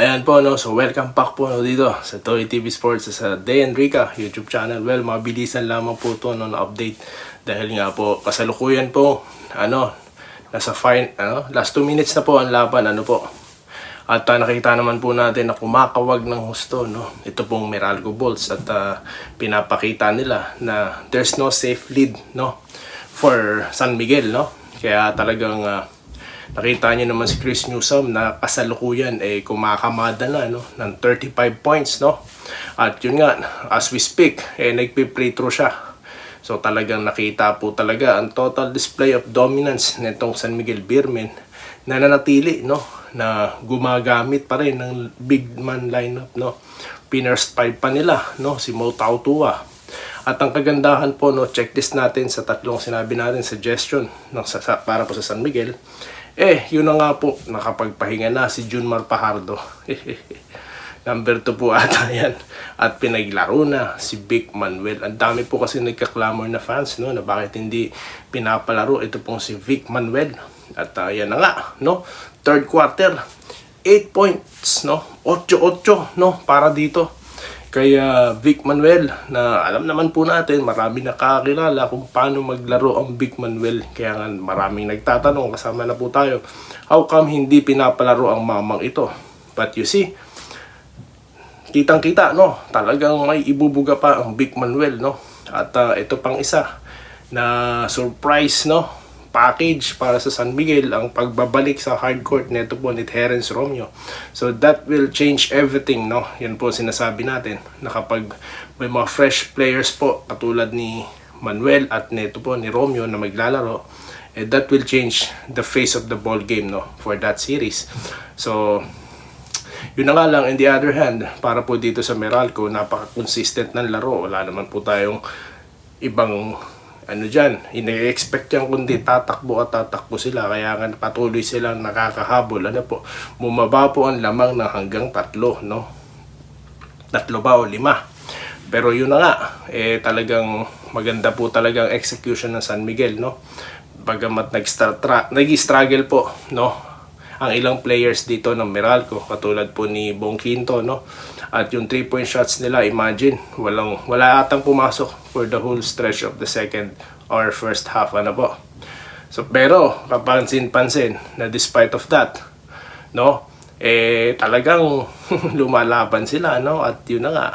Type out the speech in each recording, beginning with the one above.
Ayan po, no? So welcome back po, no, dito sa Toy TV Sports sa Day Enrica YouTube channel. Well, mabilisan lamang po to, no, na update dahil nga po kasalukuyan po nasa last 2 minutes na po ang laban, po. At nakita naman po natin na kumakawag ng husto, no? Ito pong Meralco Bulls at pinapakita nila na there's no safe lead, no, for San Miguel, no? Kaya talagang nakita niyo naman si Chris Newsome na kasalukuyan kumakamada na, no, ng 35 points, no? At yun nga, as we speak, nagpi-play through siya. So talagang nakita po talaga ang total display of dominance nitong San Miguel Beermen na nanatili, no, na gumagamit pa rin ng big man lineup, no. Piners 5 pa nila, no, si Mo Tautua. At ang kagandahan po, no, checklist natin sa tatlong sinabi natin suggestion para po sa San Miguel. Yun na nga po, nakapagpahinga na si Junmar Pajardo. Number 2 po ata yan. At pinaglaro na si Vic Manuel. Ang dami po kasi nagkaklamor na fans, no, na bakit hindi pinapalaro ito pong si Vic Manuel. At yan na nga, no, third quarter, 8 points, no, 8-8, no, para dito. Kaya Vic Manuel, na alam naman po natin, marami nakakilala kung paano maglaro ang Vic Manuel. Kaya nga maraming nagtatanong, kasama na po tayo, how come hindi pinapalaro ang mamang ito? But you see, kitang-kita, no, talagang may ibubuga pa ang Vic Manuel, no. At ito pang isa na surprise, no, package para sa San Miguel, ang pagbabalik sa hardcourt nito po ni Terence Romeo. So that will change everything, no. Yan po sinasabi natin na kapag may mga fresh players po katulad ni Manuel at nito po ni Romeo na maglalaro, that will change the face of the ball game, no, for that series. So yun na nga lang, in the other hand, para po dito sa Meralco, napaka-consistent ng laro. Wala naman po tayong ibang dyan, ina-expect yan kundi tatakbo sila. Kaya nga patuloy silang nakakahabol. Bumaba po ang lamang ng hanggang 3, no? 3 ba o 5. Pero yun na nga, talagang maganda po talagang execution ng San Miguel, no? Bagamat nag-struggle po, no, ang ilang players dito ng Meralco, katulad po ni Bong Quinto, no? At yung 3-point shots nila, imagine, wala atang pumasok for the whole stretch of the second or first half, po. So, pero kapansin-pansin na despite of that, no, talagang lumalaban sila, no? At yun na nga,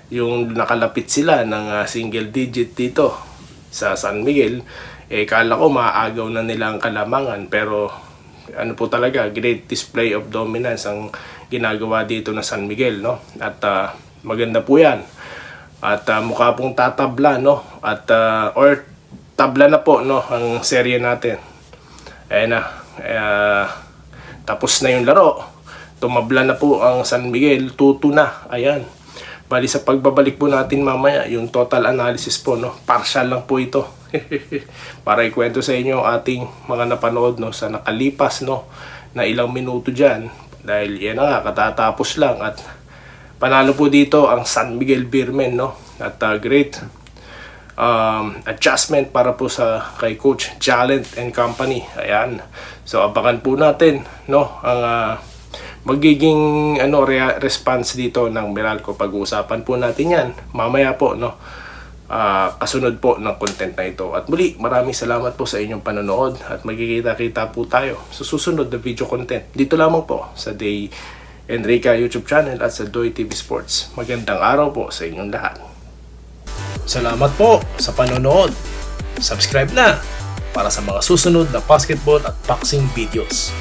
yung nakalapit sila ng single digit dito sa San Miguel, kala ko maagaw na nila ang kalamangan, pero po talaga, great display of dominance ang ginagawa dito na San Miguel, no? At maganda po yan. At mukha pong tatabla, no? At or tabla na po, no, ang serye natin. Ayan na. Tapos na yung laro. Tumabla na po ang San Miguel, 2-2 na. Ayan. Bali sa pagbabalik po natin mamaya, yung total analysis po, no? Partial lang po ito. Para ikwento sa inyo ating mga napanood, no, sa nakalipas, no, na ilang minuto dyan. Dahil yan na nga, katatapos lang. At panalo po dito ang San Miguel Beermen, no? At great adjustment para po sa kay Coach Jalent and Company. Ayan. So abangan po natin, no, ang magiging response dito ng Meralco. Pag-uusapan po natin yan mamaya po, no, kasunod po ng content na ito. At muli, maraming salamat po sa inyong panonood at magkikita-kita po tayo sa susunod na video content dito lamang po sa Day Enrica YouTube channel at sa Doy TV Sports. Magandang araw po sa inyong lahat. Salamat po sa panonood. Subscribe na para sa mga susunod na basketball at boxing videos.